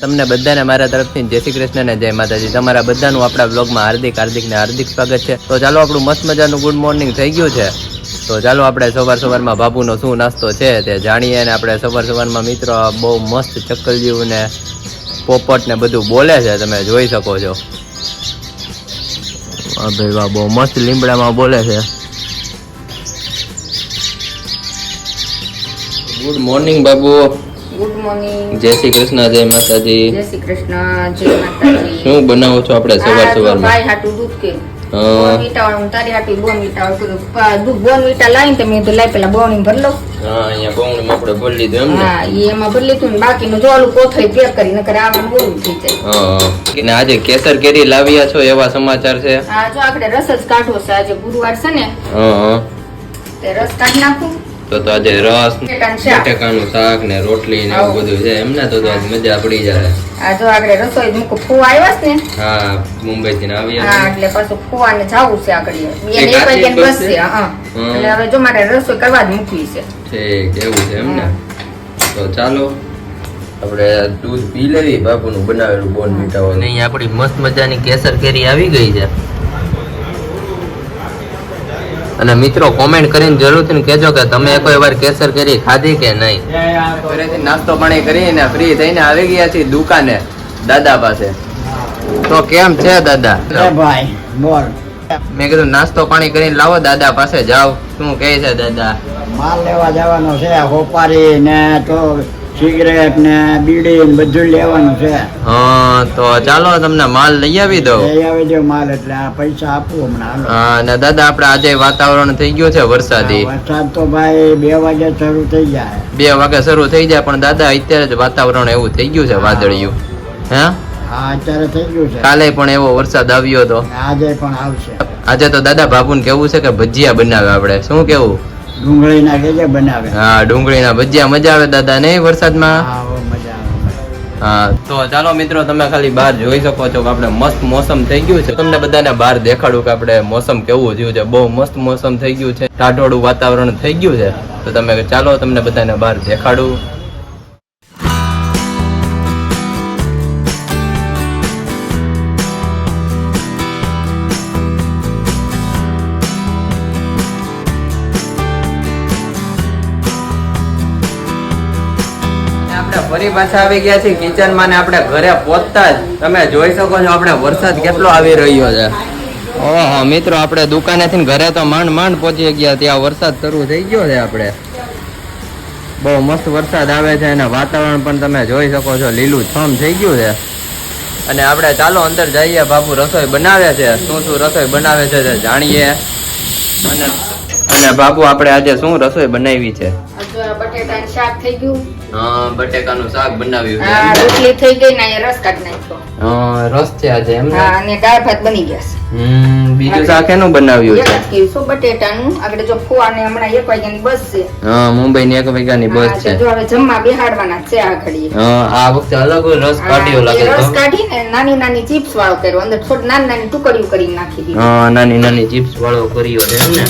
તમને બધાને મારા તરફથી જય શ્રી કૃષ્ણ ને જય માતાજી. તમારા બધાનું આપણા બ્લોગમાં હાર્દિક સ્વાગત છે. તો ચાલો આપણું મસ્ત મજાનું ગુડ મોર્નિંગ થઈ ગયું છે. તો ચાલો આપણે સવારમાં બાબુનો શું નાસ્તો છે તે જાણીએ. અને આપણે સવારમાં મિત્રો બહુ મસ્ત ચક્કલિયું ને પોપટ ને બધું બોલે છે, તમે જોઈ શકો છો. ભાઈ વાહ, બહુ મસ્ત લીમડામાં બોલે છે. Good morning Babu. Good morning. જય શ્રી કૃષ્ણ જય માતાજી. જય શ્રી કૃષ્ણ જય માતાજી. શું બનાવો છો આપણે સવારમાં? ભાઈ હાટુ દૂધ કે બોનવીટા વાળું તારી હાટુ બોનવીટા વાળું દૂધ બોનવીટા લાવીને તમે તો લાઈ પેલા બોણી ભર લો. હા, અહીંયા બોણીમાં આપણે ભરી લીધું એમ ને? હા, એમાં ભરી લીધું ને બાકીનું જો ઓલું કોથળી પેક કરી નકર આમાં બોલું થઈ જાય. હા, અને આજે કેસર કેરી લાવ્યા છો એવા સમાચાર છે. હા, જો આપણે રસ જ કાઢવો છે. આજે ગુરુવાર છે ને, હા, તે રસ કાઢી નાખું. તો આજે રસ, બટેકાનું શાક ને રોટલી ને એવું બધું છે એમ ને? તો આજ મજા પડી જાય. આ જો આપણે રસોઈ મૂકો ફુવા આવ્યા છે ને? હા, મુંબઈ થી આવ્યા. હા, એટલે પાછું ફુવાને જાવું છે આગળ. એને 1 વાગ્યાની બસ છે. હા, એટલે હવે જો મારે રસોઈ કરવા જ મૂકવી છે. ઠીક, એવું છે એમ ને? તો ચાલો આપણે દૂધ પી લેવી બાપુનું બનાવેલું બોર્નવીટા વાળું. અહીં આપણી મસ્ત મજાની કેસર કેરી આવી ગઈ છે. અને મિત્રો કોમેન્ટ કરીને જરૂરથી કહેજો કે તમે કોઈ વાર કેસર કેરી ખાધી કે નહીં. ઘરેથી નાસ્તો પાણી કરીને ફ્રી થઈને આવી ગયા છીએ દુકાને દાદા પાસે. તો કેમ છે દાદા? ભાઈ બોલ. મેં કીધું નાસ્તો પાણી કરીને લાવો દાદા પાસે જાવ. શું કહે છે દાદા? માલ લેવા જવાનો છે. હોપારી ને તો સિગરેટ ને બીડી ને બધું લેવાનું છે. હા, તો ચાલો તમને માલ લઈ આવી દો. લઈ આવી દો માલ, એટલે આ પૈસા આપું હમણાં. હા, ને દાદા આપણે આજે વાતાવરણ થઈ ગયું છે વરસાદી. વરસાદ તો ભાઈ 2 વાગે શરૂ થઈ જાય. 2 વાગે શરૂ થઈ જાય, પણ દાદા અત્યારે જ વાતાવરણ એવું થઈ ગયું છે વાદળિયું. હે? હા, અત્યારે થઈ ગયું છે. કાલે પણ એવો વરસાદ આવ્યો હતો. આજે પણ આવશે. આજે તો દાદા બાબુને કેવું છે કે ભજીયા બનાવે આપણે. શું કેવું? ડુંગળી ના કેજે બનાવે. હા, ડુંગળીના ભજીયા મજા આવે દાદા નહીં વરસાદમાં? હા, મજા આવે. હા, તો ચાલો મિત્રો તમે ખાલી બહાર જોઈ શકો છો કે આપણે મસ્ત મોસમ થઈ ગયું છે. તમને બધાને બહાર દેખાડું કે આપણે મોસમ કેવું થયું છે. બહુ મસ્ત મોસમ થઈ ગયું છે. ટાઢોળું વાતાવરણ થઈ ગયું છે. તો તમે ચાલો તમને બધાને બહાર દેખાડું. ફરી પાછા આવી ગયા છે કિચન માં ને આપણે ઘરે પહોંચતા જ તમે જોઈ શકો છો આપણે વરસાદ કેટલો આવી રહ્યો છે. ઓહો મિત્રો, આપણે દુકાનેથી ઘરે તો માંડ પહોંચી ગયા, ત્યાં વરસાદ શરૂ થઈ ગયો છે. આપણે બહુ મસ્ત વરસાદ આવે છે અને વાતાવરણ પણ તમે જોઈ શકો છો લીલું છમ થઈ ગયું છે. અને આપણે ચાલો અંદર જઈએ. બાપુ રસોઈ બનાવે છે. શું રસોઈ બનાવે છે તે જાણીએ. અને બાપુ આપણે આજે શું રસોઈ બનાવી છે? બટેટાનું શાક થઈ ગયું. હા, બટેકાનું શાક બનાવ્યું છે. હા, રોટલી થઈ ગઈ ને રસ કાઢી નાખ્યો. રસ છે આજે એમ? હા, અને દાળ ભાત બની ગયા છે. બીજું શાક એનું બનાવ્યું છે? બટેટાનું. આગળ જો ફુવાને હમણાં 1 વાગ્યાની બસ છે. હા, મુંબઈ ની 1 વાગ્યાની બસ છે. જો હવે જમવા બેહાડવાના છે આ ઘડીએ. આ વખતે અલગ રસ કાઢ્યો લાગે છે. રસ કાઢીને નાની નાની ચિપ્સ વાળો કર્યો, અંદર થોડી નાની નાની ટુકડીઓ કરી નાખી દીધી. હા, નાની નાની ચિપ્સ વાળો કર્યો છે એમ ને?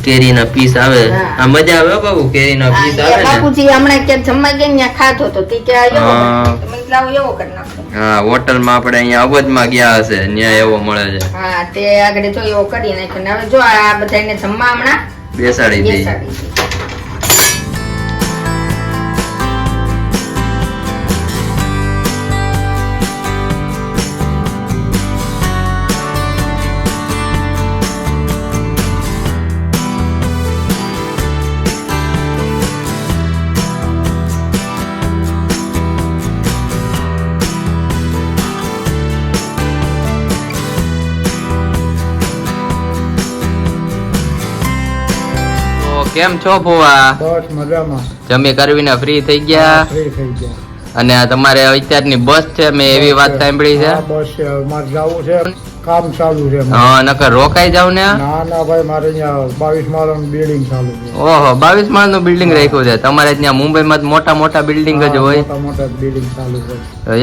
કેરીના પીસ આવે. આ મજા આવે બાબુ, કેરીના પીસ આવે ને. બાપુજી હમણાં ક્યાં જમવા ગયા ત્યાં ખાધો તો તે કે એવો એવો કરી નાખો. હા, હોટલમાં આપણે અહીંયા અવધમાં ગયા હશે, ત્યાં એવો મળે છે. હા, તે આગળ જો એવો કરી નાખ્યો. હવે જો આ બધાને જમવા હમણાં બેસાડી દઈ. કેમ છો ફુવા? બસ મજામાં. જમી કરવીને ફ્રી થઈ ગયા? ફ્રી થઈ ગયા. અને તમારે અત્યારની બસ છે, મેં એવી વાત સાંભળી છે. બસ મારે જવું છે, કામ ચાલુ છે. હા, નકર રોકાઈ જાવ ને? ના ભાઈ, મારે અહીંયા 22 માળનું બિલ્ડિંગ ચાલુ છે. ઓહો, 22 માળનું બિલ્ડિંગ રાખ્યું છે તમારે ત્યાં? મુંબઈમાં મોટા બિલ્ડિંગ જ હોય. મોટા બિલ્ડિંગ ચાલુ છે.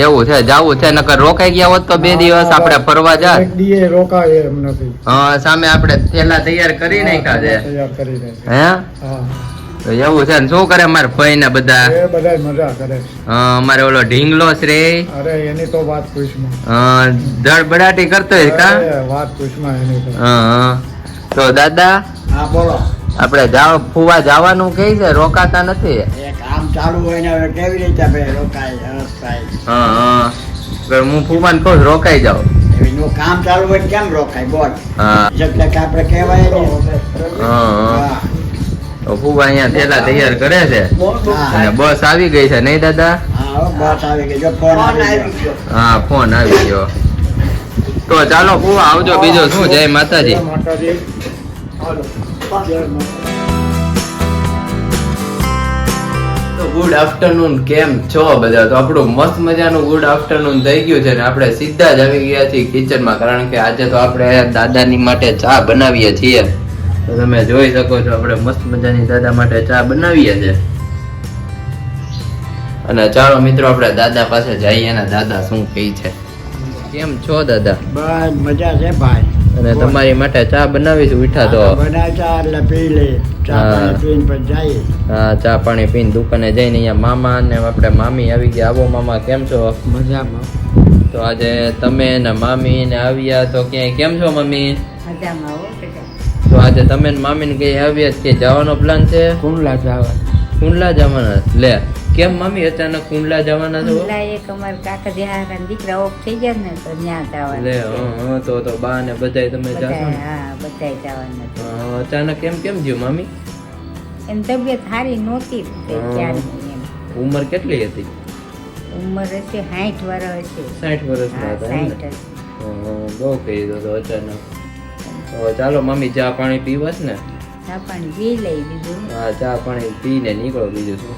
એવું છે, જાવું છે. નકર રોકાઈ ગયા હોત તો 2 દિવસ આપણે ફરવા જાત. એક દી રોકાય એમ નથી. હા, સામે આપણે થેલા તૈયાર કરી નાખ્યા છે. તૈયાર કરી નાખ્યા. હે? હા. તો એવું છે ને શું કરે મારા ભાઈ ને બધા એ બધા મજા કરે છે. અમારે ઓલો ઢીંગલો શ્રેય અરે એની તો વાત પૂછમાં. ધડબડાટી કરતો હોય કા અરે વાત પૂછમાં એની તો. તો દાદા હા બોલો. આપણે ફુવા જવાનું કે છે રોકાતા નથી. એ કામ ચાલુ હોય ને હવે કેવી રીતે આપણે રોકાય અવસ્થાય. હું ફુવાને કહું છું, રોકાઈ જાઓ. એનું કામ ચાલુ હોય ને કેમ રોકાય બોલ. હા એટલે કે આપણે કહેવાય ને. હા તો ફુવા અહીંયા થેલા તૈયાર કરે છે હા અને બસ આવી ગઈ છે નહીં દાદા? હા હો, બસ આવી ગઈ જો ફોન આવી ગયો. હા ફોન આવી ગયો. તો ચાલો ફુવા આવજો. બીજું શું? જય માતાજી. જય માતાજી. હાલો. જય માતાજી. તો ગુડ આફ્ટરનૂન, કેમ છો બધા? તો આપણું મસ્ત મજાનું ગુડ આફ્ટરનૂન થઈ ગયું છે ને આપણે સીધા જ આવી ગયા છીએ કિચનમાં, કારણ કે આજે તો આપણે દાદાની માટે ચા બનાવીએ છીએ. તો તમે જોઈ શકો છો આપણે મસ્ત મજાની દાદા માટે ચા બનાવીએ છે. અને ચાલો મિત્રો આપણે દાદા પાસે જઈએ અને દાદા શું કહે છે. કેમ છો દાદા? બસ મજા છે ભાઈ. અને તમારી માટે ચા બનાવીશું. ઉઠા તો બનાવ ચા એટલે પી લે. ચા હા. પાણી પીને પછી જઈએ. હા ચા પાણી પીને દુકાને જઈને અહીંયા મામા અને આપણે મામી આવી ગયા. આવો મામા, કેમ છો? મજામાં. તો આજે તમે ને મામી ને આવ્યા તો ક્યાંય, કેમ છો મમ્મી? મજામાં હો બેટા. તો આજે તમે ને મામી ને કઈ આવ્યા કે જવાનો પ્લાન છે? કુંડલા જવા. કુંડલા જવાના? લે કેમ મમ્મી અચાનક કુંડલા જવાના છો? પેલા એક અમારા કાકા જ્યાં દીકરા ઓફ થઈ ગયા ને તો ત્યાં જવાનું લે છે. તો બા ને બધાય તમે જાશો બધાય, ને? હા બધાય જવાનું છે. અચાનક કેમ થયું મામી? એની તબિયત સારી નહોતી તે હા. ત્યારની એમ. ઉંમર કેટલી હતી? ઉંમર હશે 60 વર્ષ હશે. 60 વર્ષના હા, હતા એમ 60 ને? હશે. બહુ કહી દો તો અચાનક. તો ચાલો મમ્મી ચા પાણી પીવાસ ને? ચા પાણી પી લઈ બીજું. હા ચા પાણી પીને નીકળો, બીજું શું.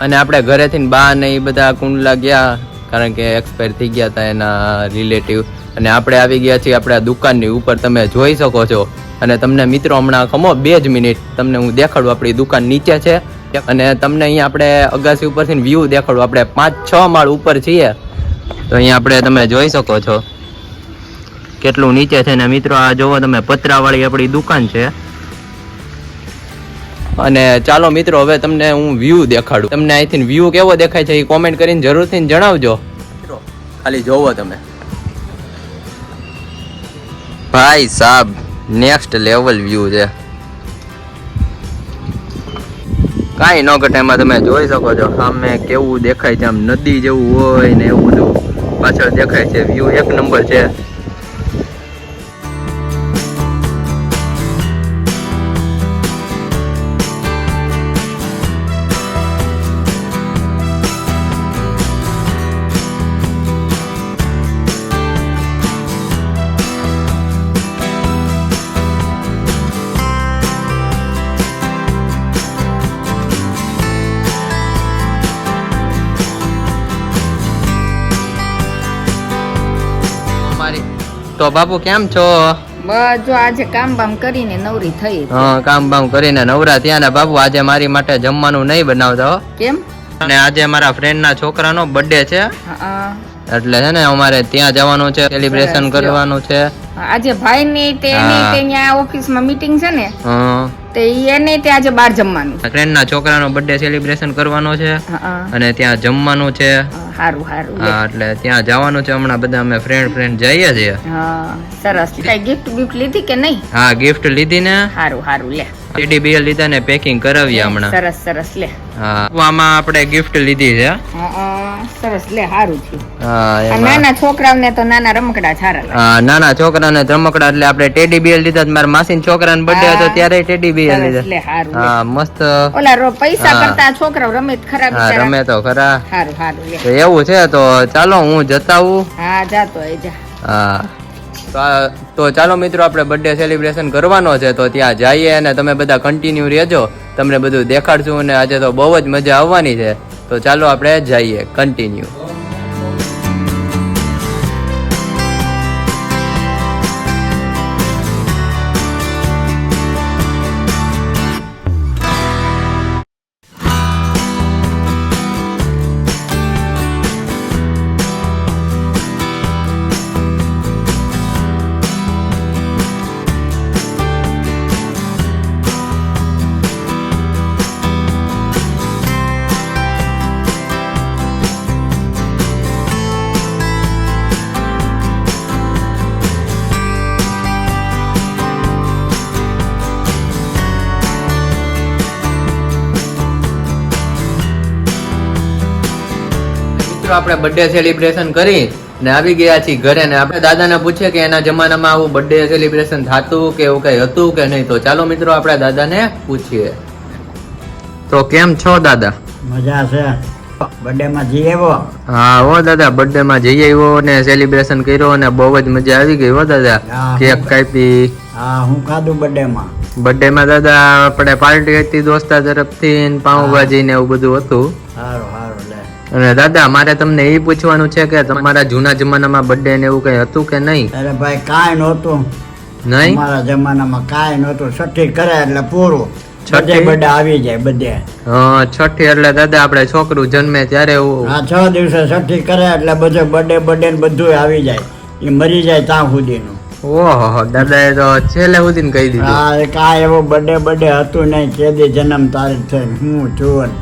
અને આપણે ઘરેથી બા ને એ બધા કુંડલા ગયા, કારણ કે એક્સપાયર થઈ ગયા હતા એના રિલેટિવ. અને આપણે આવી ગયા છીએ આપણે દુકાનની ઉપર, તમે જોઈ શકો છો. અને તમને મિત્રો હમણાં ખમો 2 જ મિનિટ તમને હું દેખાડું. આપણી દુકાન નીચે છે અને તમને અહીંયા આપણે અગાસી ઉપરથી વ્યૂ દેખાડું. આપણે 5-6 માળ ઉપર છીએ. તો અહીંયા આપણે તમે જોઈ શકો છો કેટલું નીચે છે. ને મિત્રો આ જોવો તમે, પતરાવાળી આપણી દુકાન છે. અને ચાલો મિત્રો હવે તમને હું વ્યૂ દેખાડું. તમને અહીંથી વ્યૂ કેવો દેખાય છે એ કોમેન્ટ કરીને જરૂરથી જણાવજો. ખાલી જોવો તમે, ભાઈ સાહેબ નેક્સ્ટ લેવલ વ્યૂ છે. કાંઈ ન ઘટે એમાં. તમે જોઈ શકો છો સામે કેવું દેખાય છે, આમ નદી જેવું હોય ને એવું બધું પાછળ દેખાય છે. વ્યૂ એક નંબર છે. તો બાપુ કેમ છો? બસ જો આજે કામ બામ કરીને નવરી થઈ. હા કામ બામ કરીને નવરા થયા ને બાપુ આજે મારી માટે જમવાનું નહીં બનાવતા હો. કેમ? અને આજે મારા ફ્રેન્ડ ના છોકરાનો બર્થડે છે, હા, એટલે છે ને અમારે ત્યાં જવાનું છે, સેલિબ્રેશન સરસ, કરવાનું છે. આજે ભાઈ ની તે હા. ત્યાં ઓફિસ માં મીટિંગ છે ને હા તે એને તે આજે બહાર જમવાનું. ફ્રેન્ડ ના છોકરાનો બર્થડે સેલિબ્રેશન કરવાનો છે હા, અને ત્યાં જમવાનું છે. સારું સારું. હા એટલે ત્યાં જવાનું છે. હમણાં બધા અમે ફ્રેન્ડ જઈએ છીએ. હા સરસ. કઈ ગિફ્ટ બિફ્ટ લીધી કે નહીં? હા ગિફ્ટ લીધી ને, સારું સારું લે. ટેડી લીધા ને પેકિંગ કરાવીએ હમણાં. સરસ સરસ લે. હા આમાં આપણે ગિફ્ટ લીધી છે. સરસ લે, સારું થયું. હા આ એમાં નાના છોકરાઓને તો નાના રમકડા સારા લાગે. હા નાના છોકરાને રમકડા, એટલે આપણે ટેડી બિયર લીધા. મારા માસીના છોકરાનો બર્થડે હતો ત્યારે ટેડી બિયર સરસ લીધા. લે, સારું લે. હા મસ્ત. ઓલા પૈસા હા. કરતા છોકરાઓ રમે જ ખરાબ હા બિચારા. રમે તો ખરા. સારું સારું લે. તો એવું છે તો ચાલો હું જતા આવું. હા જાતો એ જા. હા તો ચાલો મિત્રો આપણે બર્થડે સેલિબ્રેશન કરવાનો છે તો ત્યાં જઈએ અને તમે બધા કન્ટિન્યુ રહેજો. તમને બધું દેખાડશું અને આજે તો બહુ જ મજા આવવાની છે. તો ચાલો આપણે જઈએ કન્ટિન્યુ. મિત્રો આપણે બર્થડે સેલિબ્રેશન કરી ને આવી ગયા છીએ ઘરે ને આપણે દાદાને પૂછીએ કે એના જમાનામાં આવું બર્થડે સેલિબ્રેશન થતું કે એવું કઈ હતું કે નહીં. તો ચાલો મિત્રો આપણે દાદાને પૂછીએ. તો કેમ છો દાદા? મજા છે. બર્થડે માં જઈ આવ્યો? હા હો દાદા, બર્થડે માં જઈ આવ્યો ને સેલિબ્રેશન કર્યો ને બહુ જ મજા આવી ગઈ હો દાદા. હા. કેક કાપી. હા, હું ખાધું બર્થડે માં? બર્થડે માં દાદા આપણે પાર્ટી હતી દોસ્તા તરફથી ને પાઉંભાજી ને એવું બધું હતું. સારું સારું લે. અને દાદા મારે તમને એ પૂછવાનું છે કે તમારા જૂના જમાનામાં બર્થડે ને એવું કઈ હતું કે નહીં? અરે ભાઈ કાંઈ નહોતું નહીં? અમારા જમાનામાં કાંઈ નહોતું. છઠ્ઠી કરે એટલે પૂરું. છઠ્ઠી? બધે બર્થડે આવી જાય બધે. છઠ્ઠી એટલે દાદા આપણે છોકરું જન્મે ત્યારે એવું. હા, 6 દિવસે છઠ્ઠી કરે એટલે બધે બર્થડે ને બધું આવી જાય. એ મરી જાય ત્યાં સુધીનું. ઓહો દાદા એ તો છેલ્લે સુધી કહી દીધું. હા, એ કાંઈ એવો બર્થડે હતું નહીં. કેદી જન્મ તારીખ છે હું છું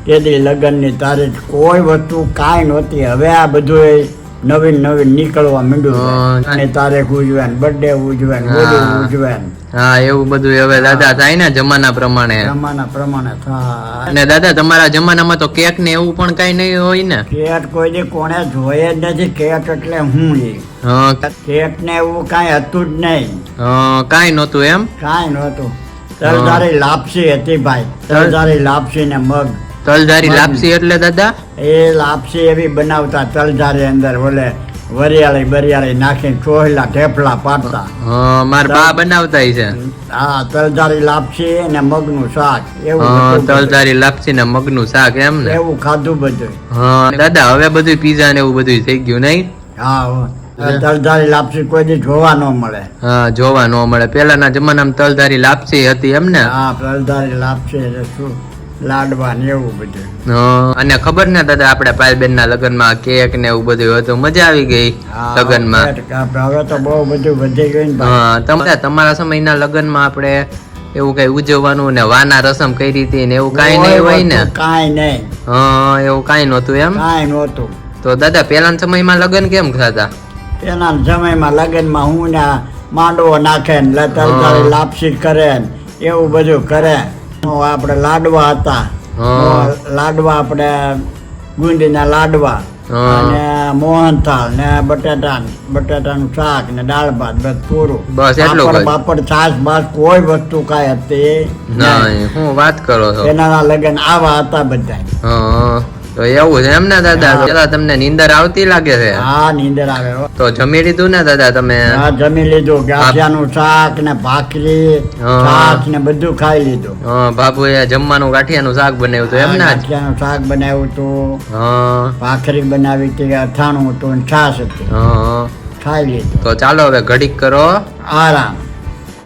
કેદી લગ્નની તારીખ કોઈ વસ્તુ કાંઈ નહોતી. હવે આ બધું નવીન નીકળવા માંડ્યું છે. અને તારીખ ઉજવે ને બર્થડે ઉજવે ને બધું ઉજવે ને. હા એવું બધું હવે દાદા થાય ને જમાના પ્રમાણે. જમાના પ્રમાણે થાય. અને દાદા તમારા જમાનામાં તો કેક ને એવું પણ કઈ નહીં હોય ને? કેક કોઈ દી કોણે જોઈએ જ નથી. કેક એટલે હું કેક ને એવું કાંઈ હતું જ નહીં. કાંઈ નહોતું એમ? કાંઈ નહોતું. તલધારી લાપસી હતી ભાઈ. તલધારી લાપસી ને મગ. તલધારી લાપસી એટલે દાદા? એ લાપસી એવી બનાવતા તલધારી અંદર ઓલે વરિયાળી નાખીને ચોહેલા ઢેફલા પાડતા. માર બા બનાવતા છે. હા, તલધારી લાપસી ને મગનું શાક એવું હતું. તલધારી લાપસી ને મગનું શાક એમ ને? એવું ખાધું બધું. દાદા હવે બધું પીઝા ને એવું બધું થઈ ગયું નહીં? હા, તલધારી લાપસી કોઈ દી જોવા ન મળે. હા, જોવા ન મળે. પેલાના જમાનામાં તલધારી લાપસી હતી એમ ને? હા, તલધારી લાપસી એટલે શું લાડવા ને એવું બધું. અને ખબર ને દાદા આપણે પાયલબેન ના લગ્ન માં કેક ને એવું બધું હતું, મજા આવી ગઈ લગ્ન માં. હવે તો બહુ બધું વધી ગયું ને ભાઈ. તમારા સમયના લગ્ન માં આપણે એવું કઈ ઉજવવાનું ને વાના રસમ કઈ રીતે ને એવું કઈ નહીં હોય ને? કાંઈ નહીં. એવું કઈ નહોતું એમ? કાંઈ નહોતું. તો દાદા પેલાના સમયમાં લગ્ન કેમ થતા? પેલા સમયમાં લગ્નમાં હું ને માંડવો નાખે ને તલધારી લાપસી કરે ને એવું બધું કરે. આપણે લાડવા હતા. લાડવા આપણે ગુંદીના લાડવા અને મોહનથાળ ને બટાટાનું શાક ને દાળ ભાત બસ પૂરું. બસ એટલું જ? પાપડ છાશ બાસ કોઈ વસ્તુ કાંઈ હતી નહીં. હું વાત કરો છો? પેલાના લગ્ન આવા હતા બધા. તો એવું છે એમ ને દાદા? પેલા તમને નીંદર આવતી લાગે છે? હા, નીંદર આવે. તો જમી લીધું ને દાદા તમે? હા, જમી લીધું. ગાંઠિયાનું શાક ને ભાખરી શાક ને બધું ખાઈ લીધું. બાપુ એ જમવાનું ગાંઠિયાનું શાક બનાવ્યું હતું એમ ને? ગાંઠિયાનું શાક બનાવ્યું હતું. ભાખરી બનાવી હતી, અથાણું હતું ને છાશ હતી. ખાઈ લીધું. તો ચાલો હવે ઘડીક કરો આરામ.